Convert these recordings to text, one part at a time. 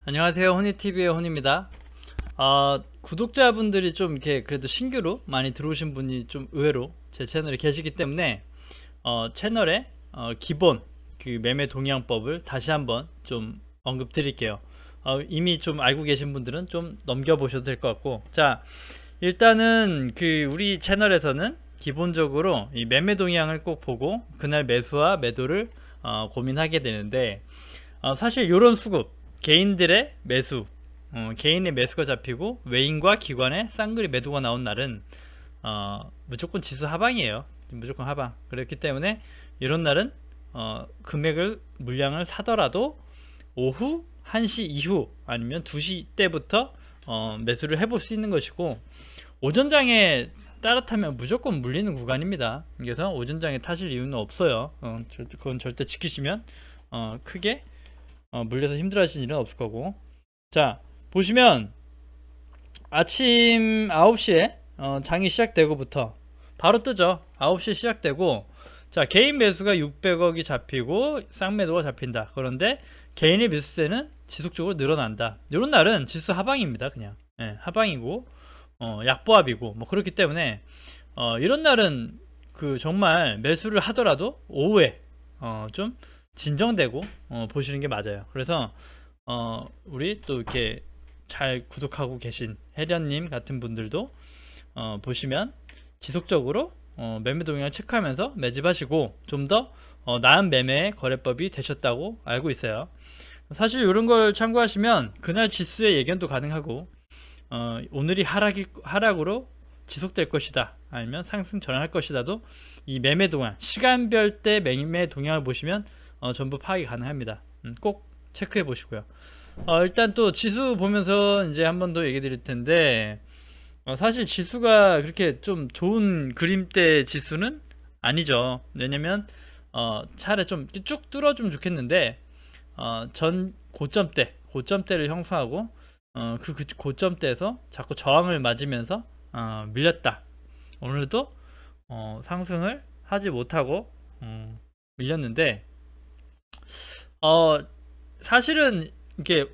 안녕하세요. 혼이TV의 혼입니다. 구독자분들이 좀 이렇게 그래도 신규로 많이 들어오신 분이 좀 의외로 제 채널에 계시기 때문에 채널에 기본 그 매매 동향법을 다시 한번 좀 언급 드릴게요. 이미 좀 알고 계신 분들은 좀 넘겨보셔도 될 것 같고, 자, 일단은 그 우리 채널에서는 기본적으로 이 매매 동향을 꼭 보고 그날 매수와 매도를 고민하게 되는데, 사실 이런 수급 개인들의 매수, 개인의 매수가 잡히고 외인과 기관의 쌍끌이 매도가 나온 날은 무조건 지수 하방이에요. 무조건 하방. 그렇기 때문에 이런 날은 금액을 물량을 사더라도 오후 1시 이후 아니면 2시 때부터 매수를 해볼 수 있는 것이고, 오전장에 따뜻하면 무조건 물리는 구간입니다. 그래서 오전장에 타실 이유는 없어요. 그건 절대 지키시면 크게 물려서 힘들어하시는 일은 없을 거고. 자, 보시면 아침 9시에 장이 시작되고부터 바로 뜨죠. 9시에 시작되고, 자, 개인 매수가 600억이 잡히고 쌍매도가 잡힌다. 그런데 개인의 매수세는 지속적으로 늘어난다. 이런 날은 지수 하방입니다. 그냥 하방이고 약보합이고 뭐 그렇기 때문에 이런 날은 그 정말 매수를 하더라도 오후에 좀 진정되고 보시는 게 맞아요. 그래서 우리 또 이렇게 잘 구독하고 계신 혜련님 같은 분들도 보시면 지속적으로 매매 동향을 체크하면서 매집하시고 좀 더 나은 매매 거래법이 되셨다고 알고 있어요. 사실 이런 걸 참고하시면 그날 지수의 예견도 가능하고, 오늘이 하락으로 지속될 것이다 아니면 상승 전환할 것이다도 이 매매 동향, 시간별 때 매매 동향을 보시면 전부 파악이 가능합니다. 꼭 체크해 보시고요. 일단 또 지수 보면서 이제 한 번 더 얘기 드릴 텐데, 사실 지수가 그렇게 좀 좋은 그림대 지수는 아니죠. 왜냐면 차라리 좀 쭉 뚫어주면 좋겠는데, 전 고점대를 형성하고 그 고점대에서 자꾸 저항을 맞으면서 밀렸다. 오늘도 상승을 하지 못하고 밀렸는데, 사실은 이렇게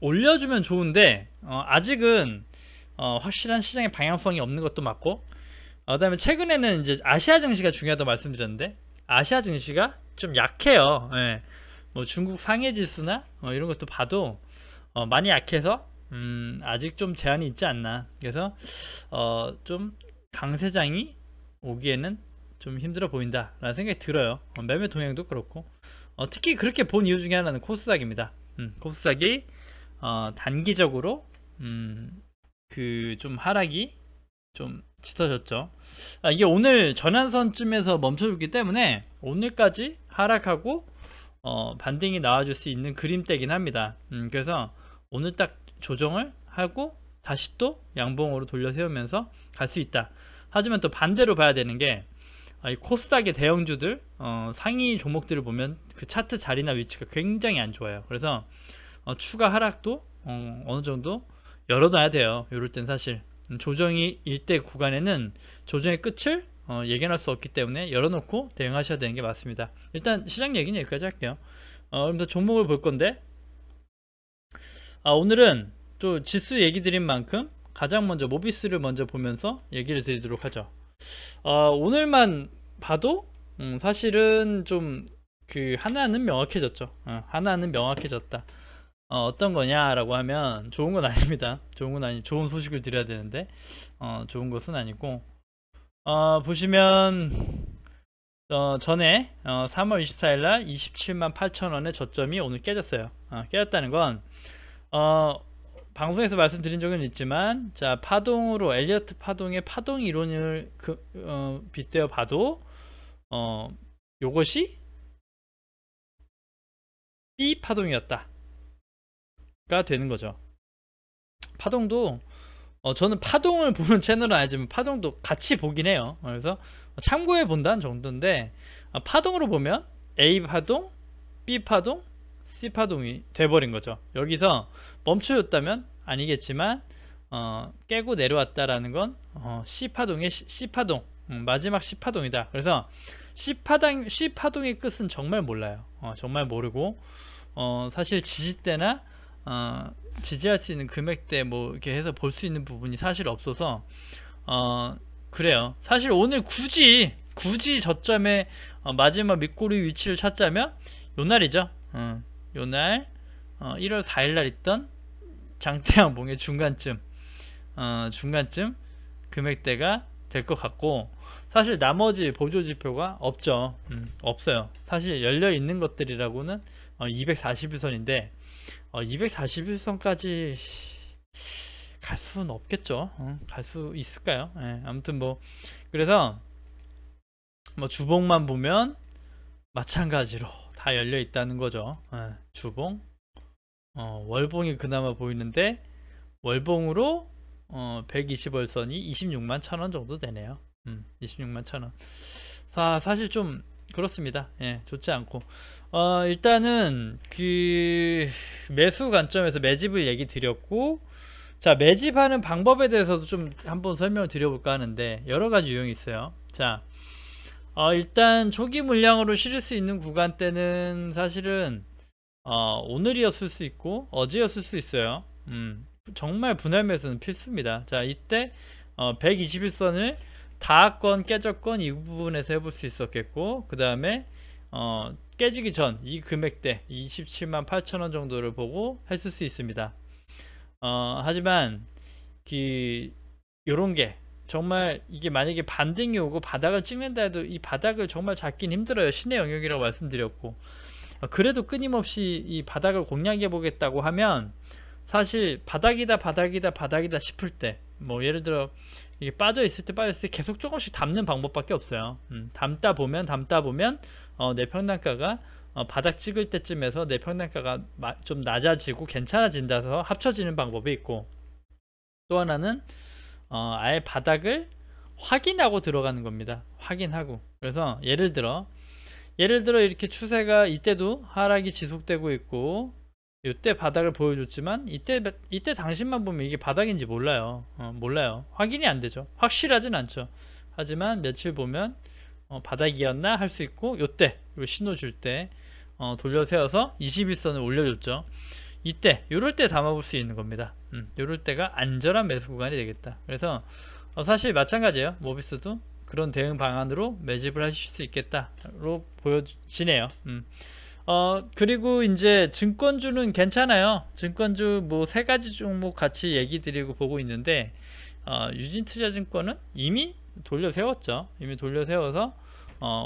올려주면 좋은데 아직은 확실한 시장의 방향성이 없는 것도 맞고, 그 다음에 최근에는 이제 아시아 증시가 중요하다고 말씀드렸는데 아시아 증시가 좀 약해요. 예. 뭐 중국 상해 지수나 이런 것도 봐도 많이 약해서 아직 좀 제한이 있지 않나. 그래서 좀 강세장이 오기에는 좀 힘들어 보인다 라는 생각이 들어요. 매매 동향도 그렇고, 특히 그렇게 본 이유 중에 하나는 코스닥입니다. 코스닥이 단기적으로 그 좀 하락이 좀 짙어졌죠. 이게 오늘 전환선쯤에서 멈춰줬기 때문에 오늘까지 하락하고 반등이 나와줄 수 있는 그림대긴 합니다. 그래서 오늘 딱 조정을 하고 다시 또 양봉으로 돌려 세우면서 갈 수 있다. 하지만 또 반대로 봐야 되는 게, 이 코스닥의 대형주들 상위 종목들을 보면 그 차트 자리나 위치가 굉장히 안 좋아요. 그래서 추가 하락도 어느 정도 열어놔야 돼요. 이럴 땐 사실 조정이 일대 구간에는 조정의 끝을 예견할 수 없기 때문에 열어놓고 대응하셔야 되는 게 맞습니다. 일단 시장 얘기는 여기까지 할게요. 그럼 더 종목을 볼 건데, 오늘은 또 지수 얘기 드린 만큼 가장 먼저 모비스를 먼저 보면서 얘기를 드리도록 하죠. 오늘만 봐도 사실은 좀 그 하나는 명확해졌죠. 하나는 명확해졌다. 어떤 거냐라고 하면 좋은 건 아닙니다. 좋은 건 아니, 좋은 소식을 드려야 되는데 좋은 것은 아니고, 보시면 전에 3월 24일날 27만 8천원의 저점이 오늘 깨졌어요. 깨졌다는 건 방송에서 말씀드린 적은 있지만, 자, 파동으로 엘리어트 파동의 파동 이론을 빗대어 봐도 요것이 B 파동이었다 가 되는 거죠. 파동도 저는 파동을 보는 채널은 아니지만 파동도 같이 보긴 해요. 그래서 참고해 본다는 정도인데, 파동으로 보면 A 파동, B 파동, C 파동이 돼버린 거죠. 여기서 멈춰졌다면 아니겠지만 깨고 내려왔다라는 건 C 파동의 C 파동, 마지막 C 파동이다. 그래서 C 파동의 끝은 정말 몰라요. 정말 모르고 사실 지지대나 지지할 수 있는 금액대 뭐 이렇게 해서 볼 수 있는 부분이 사실 없어서 그래요. 사실 오늘 굳이 저점에 마지막 밑꼬리 위치를 찾자면 요날이죠. 요날 1월 4일날 있던 장대양봉의 중간쯤 금액대가 될 것 같고, 사실 나머지 보조지표가 없죠. 없어요. 사실 열려있는 것들이라고는 241선인데 241선까지 갈 수는 없겠죠. 갈 수 있을까요? 아무튼 뭐 그래서 뭐 주봉만 보면 마찬가지로 다 열려 있다는 거죠. 주봉, 월봉이 그나마 보이는데 월봉으로 120월선이 26만 1000원 정도 되네요. 26만 1000원. 사실 좀 그렇습니다. 좋지 않고 일단은 그 매수 관점에서 매집을 얘기 드렸고, 자, 매집하는 방법에 대해서도 좀 한번 설명을 드려볼까 하는데 여러가지 유형이 있어요. 자, 일단 초기 물량으로 실을 수 있는 구간대는 사실은 오늘이었을 수 있고 어제였을 수 있어요. 정말 분할 매수는 필수입니다. 자, 이때 121선을 닿았건 깨졌건 이 부분에서 해볼 수 있었겠고, 그 다음에 깨지기 전 이 금액대 27만 8천원 정도를 보고 했을 수 있습니다. 하지만 요런게 정말 이게 만약에 반등이 오고 바닥을 찍는다 해도 이 바닥을 정말 잡긴 힘들어요. 신의 영역이라고 말씀드렸고, 그래도 끊임없이 이 바닥을 공략해 보겠다고 하면 사실 바닥이다 싶을 때, 뭐 예를 들어 이게 빠져있을 때 계속 조금씩 담는 방법밖에 없어요. 담다 보면 내 평단가가 바닥 찍을 때쯤에서 내 평단가가 좀 낮아지고 괜찮아진다 해서 합쳐지는 방법이 있고, 또 하나는 아예 바닥을 확인하고 들어가는 겁니다. 확인하고. 그래서 예를 들어 이렇게 추세가 이때도 하락이 지속되고 있고 이때 바닥을 보여줬지만 이때 당신만 보면 이게 바닥인지 몰라요. 몰라요. 확인이 안 되죠. 확실하진 않죠. 하지만 며칠 보면 바닥이었나 할 수 있고, 요때 신호 줄 때 돌려 세워서 21선을 올려줬죠. 이때 요럴 때 담아볼 수 있는 겁니다. 요럴 때가 안전한 매수 구간이 되겠다. 그래서 사실 마찬가지예요. 모비스도 그런 대응 방안으로 매집을 하실 수 있겠다로 보여지네요. 그리고 이제 증권주는 괜찮아요. 증권주 뭐 3가지 종목 같이 얘기 드리고 보고 있는데, 유진투자증권은 이미 돌려 세웠죠. 이미 돌려 세워서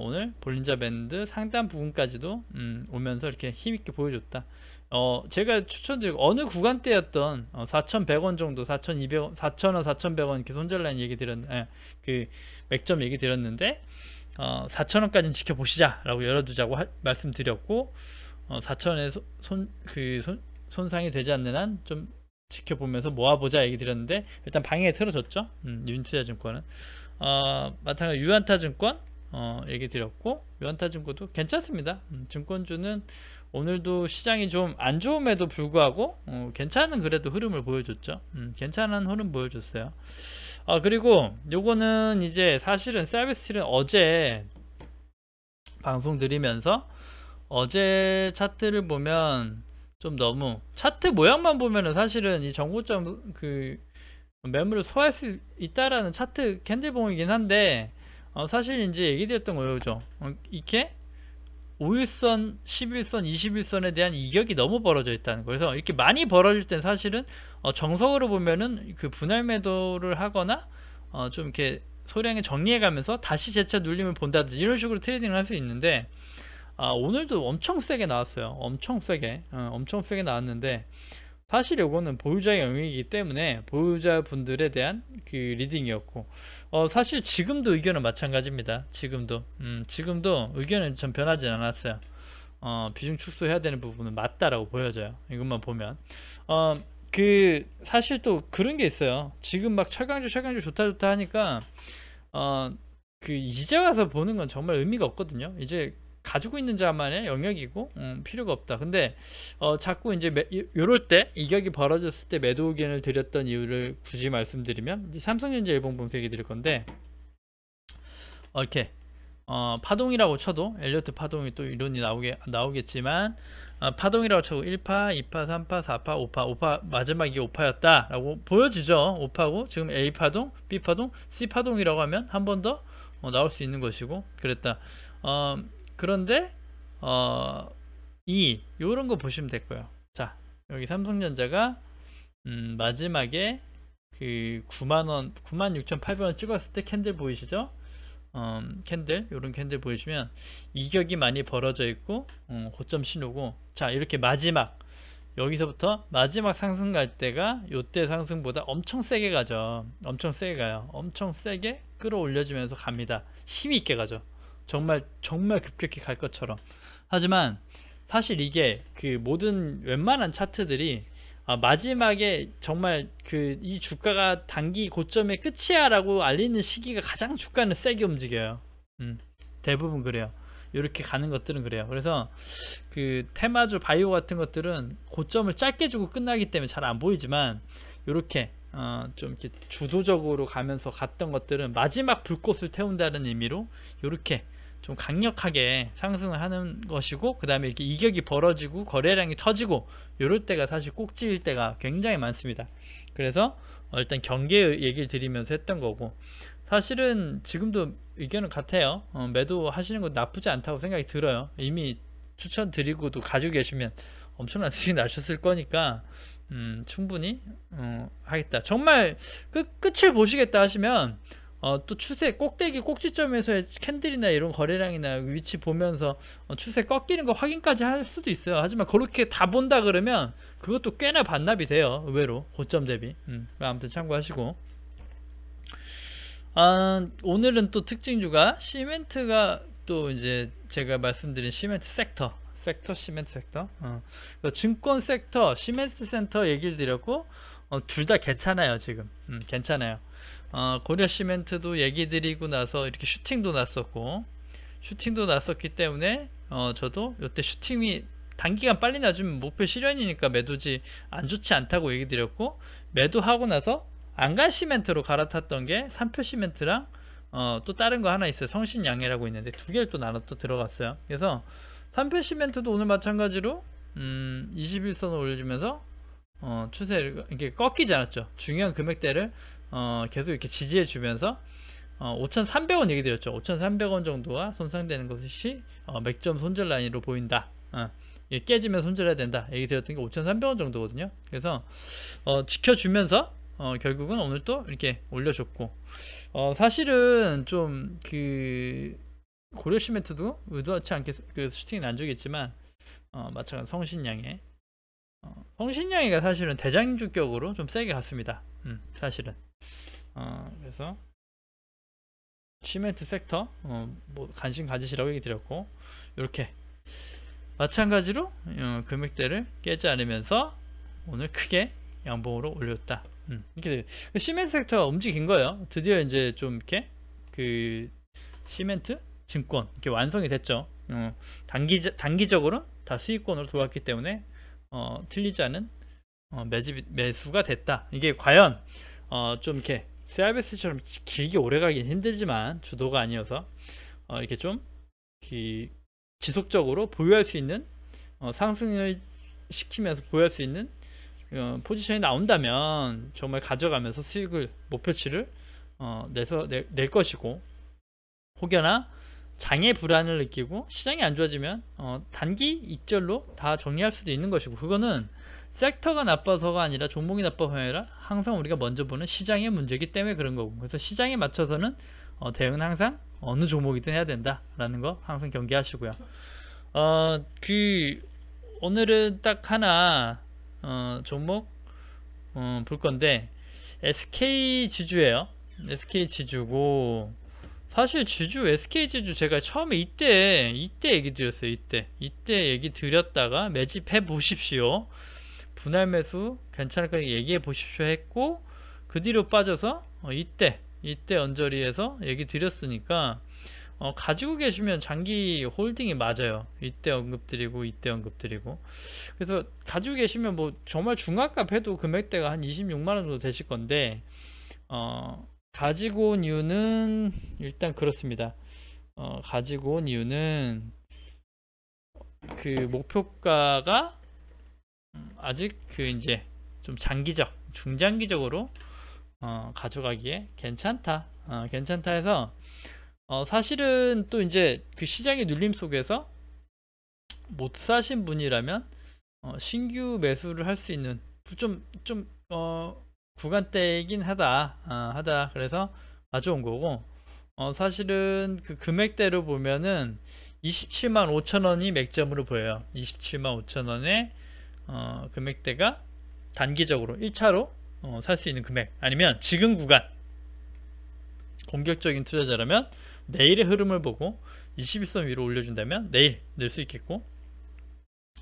오늘 볼린저 밴드 상단 부분까지도 오면서 이렇게 힘있게 보여줬다. 제가 추천드리고 어느 구간대였던 4,100원 정도, 4,200원, 4,000원, 4,100원 이렇게 손절라인 얘기 드렸는데, 그 맥점 얘기 드렸는데 4,000원까지는 지켜보시자 라고 열어두자고 말씀드렸고, 4,000원에 손상이 되지 않는 한 좀 지켜보면서 모아보자 얘기 드렸는데, 일단 방향에 틀어졌죠. 유인투자증권은 마찬가지로 유한타증권 얘기 드렸고, 유한타증권도 괜찮습니다. 증권주는 오늘도 시장이 좀 안 좋음에도 불구하고 괜찮은 그래도 흐름을 보여줬죠. 괜찮은 흐름 보여줬어요. 그리고 요거는 이제 사실은 서비스는 어제 방송 드리면서 어제 차트를 보면 좀 너무 차트 모양만 보면은 사실은 이 정고점 그 매물을 소화할 수 있다라는 차트 캔들봉이긴 한데, 사실 이제 얘기 드렸던 거죠. 이렇게 5일선, 11선, 21선에 대한 이격이 너무 벌어져 있다는 거예요. 그래서 이렇게 많이 벌어질 땐 사실은 정석으로 보면은 그 분할 매도를 하거나 좀 이렇게 소량의 정리해 가면서 다시 재차 눌림을 본다든지 이런 식으로 트레이딩을 할 수 있는데, 오늘도 엄청 세게 나왔어요. 엄청 세게 나왔는데, 사실 이거는 보유자의 영역이기 때문에 보유자분들에 대한 그 리딩이었고, 사실 지금도 의견은 마찬가지입니다. 지금도 의견은 좀 변하지 않았어요. 비중 축소해야 되는 부분은 맞다라고 보여져요. 이것만 보면 그 사실 또 그런 게 있어요. 지금 막 철강주 좋다 하니까 그 이제 와서 보는 건 정말 의미가 없거든요. 이제 가지고 있는 자만의 영역이고 필요가 없다. 근데 자꾸 이제 요럴 때 이격이 벌어졌을 때 매도 의견을 드렸던 이유를 굳이 말씀드리면, 이제 삼성전자 일봉봉 얘기 드릴 건데, 이렇게 파동이라고 쳐도 엘리어트 파동이 또 이론이 나오겠지만 파동이라고 쳐고 1파, 2파, 3파, 4파, 5파 마지막 이게 5파였다 라고 보여지죠. 5파고 지금 A파동, B파동, C파동이라고 하면 한 번 더 나올 수 있는 것이고 그랬다. 그런데 요런 거 보시면 될 거예요. 자, 여기 삼성전자가 마지막에 그 96,800원 찍었을 때 캔들 보이시죠? 캔들, 요런 캔들 보이시면 이격이 많이 벌어져 있고 고점 신호고, 자 이렇게 마지막 여기서부터 마지막 상승 갈 때가 요때 상승보다 엄청 세게 가죠. 엄청 세게 가요. 엄청 세게 끌어올려주면서 갑니다. 힘이 있게 가죠. 정말 급격히 갈 것처럼. 하지만 사실 이게 그 모든 웬만한 차트들이 마지막에 정말 이 주가가 단기 고점의 끝이야 라고 알리는 시기가 가장 주가는 세게 움직여요. 대부분 그래요. 이렇게 가는 것들은 그래요. 그래서 그 테마주 바이오 같은 것들은 고점을 짧게 주고 끝나기 때문에 잘 안 보이지만, 이렇게 좀 이렇게 주도적으로 가면서 갔던 것들은 마지막 불꽃을 태운다는 의미로 이렇게 좀 강력하게 상승을 하는 것이고, 그 다음에 이렇게 이격이 벌어지고 거래량이 터지고 이럴 때가 사실 꼭지일 때가 굉장히 많습니다. 그래서 일단 경계 얘기를 드리면서 했던 거고, 사실은 지금도 의견은 같아요. 매도 하시는 거 나쁘지 않다고 생각이 들어요. 이미 추천드리고도 가지고 계시면 엄청난 수익이 나셨을 거니까 충분히 하겠다. 정말 끝을 보시겠다 하시면 또 추세 꼭대기 꼭지점에서의 캔들이나 이런 거래량이나 위치 보면서 추세 꺾이는 거 확인까지 할 수도 있어요. 하지만 그렇게 다 본다 그러면 그것도 꽤나 반납이 돼요. 의외로 고점 대비. 아무튼 참고하시고, 오늘은 또 특징주가 시멘트가 또 이제 제가 말씀드린 시멘트 섹터 시멘트 섹터, 증권 섹터, 시멘트 센터 얘기를 드렸고, 둘 다 괜찮아요. 지금 괜찮아요. 고려 시멘트도 얘기 드리고 나서 이렇게 슈팅도 났었기 때문에 저도 이때 슈팅이 단기간 빨리 나주면 목표 실현이니까 매도지 안 좋지 않다고 얘기 드렸고, 매도하고 나서 안간 시멘트로 갈아탔던 게 삼표 시멘트랑 또 다른 거 하나 있어요. 성신양해라고 있는데 두 개를 또 나눠 또 들어갔어요. 그래서 삼표 시멘트도 오늘 마찬가지로 21선을 올려주면서 추세를 이렇게 꺾이지 않았죠. 중요한 금액대를 계속 이렇게 지지해 주면서 5,300원 얘기 드렸죠. 5,300원 정도와 손상되는 것이 맥점 손절 라인으로 보인다. 이게 깨지면 손절해야 된다 얘기 드렸던 게 5,300원 정도거든요. 그래서 지켜주면서 결국은 오늘 또 이렇게 올려줬고, 사실은 좀 그 고려 시멘트도 의도치 않게 그 슈팅이 난 적이 있지만 마찬가지 성신양해가 사실은 대장주격으로 좀 세게 갔습니다. 사실은 그래서 시멘트 섹터 뭐 관심 가지시라고 얘기 드렸고, 이렇게 마찬가지로 금액대를 깨지 않으면서 오늘 크게 양봉으로 올렸다. 이렇게 시멘트 섹터가 움직인 거예요. 드디어 이제 좀 이렇게 그 시멘트 증권 이렇게 완성이 됐죠. 단기적으로 다 수익권으로 돌아왔기 때문에 틀리지 않은 매수가 됐다. 이게 과연 좀 이렇게 CRBS처럼 길게 오래 가긴 힘들지만 주도가 아니어서 이렇게 좀 지속적으로 보유할 수 있는 상승을 시키면서 보유할 수 있는 포지션이 나온다면 정말 가져가면서 수익을 목표치를 낼 것이고, 혹여나 장애 불안을 느끼고 시장이 안 좋아지면 단기 익절로 다 정리할 수도 있는 것이고, 그거는 섹터가 나빠서가 아니라 종목이 나빠서가 아니라 항상 우리가 먼저 보는 시장의 문제이기 때문에 그런 거고, 그래서 시장에 맞춰서는 대응은 항상 어느 종목이든 해야 된다 라는 거 항상 경계하시고요. 오늘은 딱 하나 종목 볼 건데 SK 지주예요. SK 지주고, 사실 지주 SK 지주 제가 처음에 이때 얘기 드렸어요. 이때 얘기 드렸다가 매집해 보십시오, 분할 매수 괜찮을까 얘기해 보십시오 했고, 그 뒤로 빠져서 이때 언저리에서 얘기 드렸으니까 가지고 계시면 장기 홀딩이 맞아요. 이때 언급드리고 그래서 가지고 계시면 뭐 정말 중학값 해도 금액대가 한 26만원 정도 되실 건데, 가지고 온 이유는 일단 그렇습니다. 가지고 온 이유는 그 목표가가 아직 그 이제 좀 장기적, 중장기적으로 가져가기에 괜찮다. 괜찮다 해서 사실은 또 이제 그 시장의 눌림 속에서 못 사신 분이라면 신규 매수를 할 수 있는 좀 구간대이긴 하다. 그래서 가져온 거고, 사실은 그 금액대로 보면은 27만 5천 원이 맥점으로 보여요. 27만 5천 원의 금액대가 단기적으로 1차로 살 수 있는 금액, 아니면 지금 구간 공격적인 투자자라면 내일의 흐름을 보고 21선 위로 올려준다면 내일 늘 수 있겠고,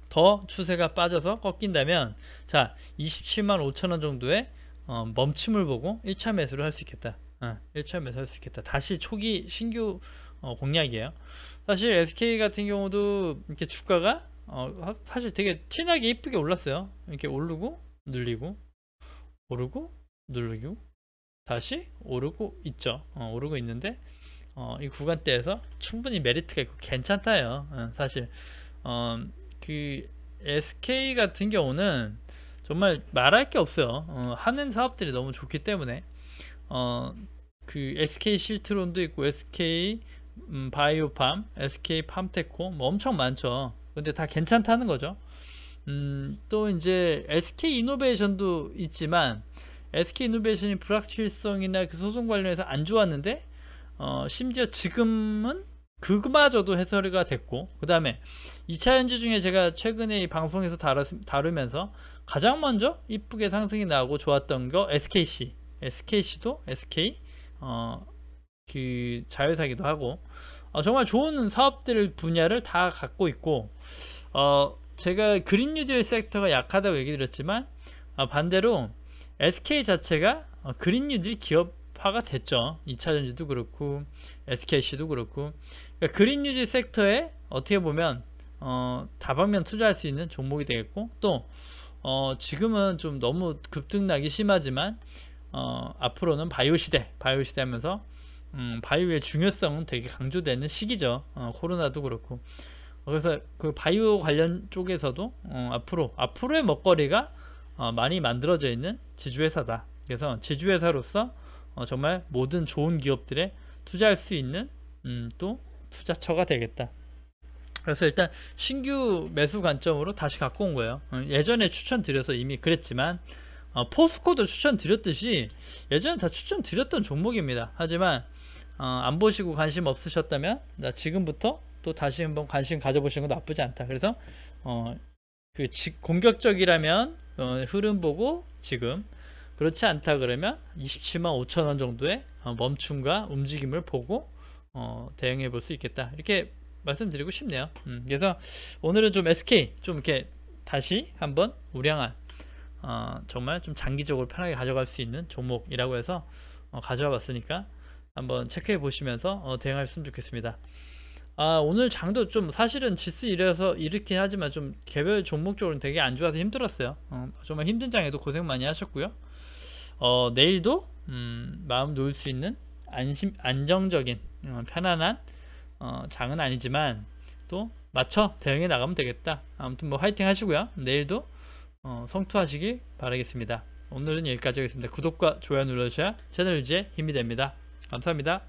더 추세가 빠져서 꺾인다면 자 27만 5천 원 정도의 멈춤을 보고 1차 매수를 할 수 있겠다. 1차 매수 할 수 있겠다. 다시 초기 신규 공략이에요. 사실 SK 같은 경우도 이렇게 주가가 사실 되게 티나게 이쁘게 올랐어요. 이렇게 오르고 눌리고 오르고 눌리고 다시 오르고 있죠. 오르고 있는데 이 구간대에서 충분히 메리트가 있고 괜찮다요. 사실 그 SK 같은 경우는 정말 말할 게 없어요. 하는 사업들이 너무 좋기 때문에 그 SK 실트론도 있고 SK 바이오팜, SK 팜테코 뭐 엄청 많죠. 근데 다 괜찮다는 거죠. 또 이제 SK 이노베이션도 있지만 SK 이노베이션이 불확실성이나 그 소송 관련해서 안 좋았는데 심지어 지금은 그마저도 해소가 됐고, 그 다음에 2차 연재 중에 제가 최근에 이 방송에서 다루면서 가장 먼저 이쁘게 상승이 나오고 좋았던 거 SKC도 SK 그 자회사기도 하고 정말 좋은 사업들 분야를 다 갖고 있고, 제가 그린 뉴딜 섹터가 약하다고 얘기 드렸지만 반대로 SK 자체가 그린 뉴딜 기업화가 됐죠. 2차전지도 그렇고 SKC도 그렇고. 그러니까 그린 뉴딜 섹터에 어떻게 보면 다방면 투자할 수 있는 종목이 되겠고, 또 지금은 좀 너무 급등락이 심하지만 앞으로는 바이오 시대 하면서 바이오의 중요성은 되게 강조되는 시기죠. 코로나도 그렇고. 그래서 그 바이오 관련 쪽에서도 앞으로의 먹거리가 많이 만들어져 있는 지주회사다. 그래서 지주회사로서 정말 모든 좋은 기업들에 투자할 수 있는 또 투자처가 되겠다. 그래서 일단 신규 매수 관점으로 다시 갖고 온 거예요. 예전에 추천드려서 이미 그랬지만 포스코도 추천드렸듯이 예전에 다 추천드렸던 종목입니다. 하지만 안 보시고 관심 없으셨다면 지금부터 또 다시 한번 관심 가져보시는 건 나쁘지 않다. 그래서 그 공격적이라면 흐름 보고 지금, 그렇지 않다 그러면 27만 5천 원 정도의 멈춤과 움직임을 보고 대응해 볼 수 있겠다, 이렇게 말씀드리고 싶네요. 그래서 오늘은 좀 SK 좀 이렇게 다시 한번 우량한 정말 좀 장기적으로 편하게 가져갈 수 있는 종목이라고 해서 가져와 봤으니까 한번 체크해 보시면서 대응하셨으면 좋겠습니다. 오늘 장도 좀 사실은 지수 이래서 이렇게 하지만 좀 개별 종목적으로는 되게 안 좋아서 힘들었어요. 정말 힘든 장에도 고생 많이 하셨고요. 내일도 마음 놓을 수 있는 안정적인 편안한 장은 아니지만 또 맞춰 대응해 나가면 되겠다. 아무튼 뭐 화이팅 하시고요. 내일도 성투하시길 바라겠습니다. 오늘은 여기까지 하겠습니다. 구독과 좋아요 눌러주셔야 채널 유지에 힘이 됩니다. 감사합니다.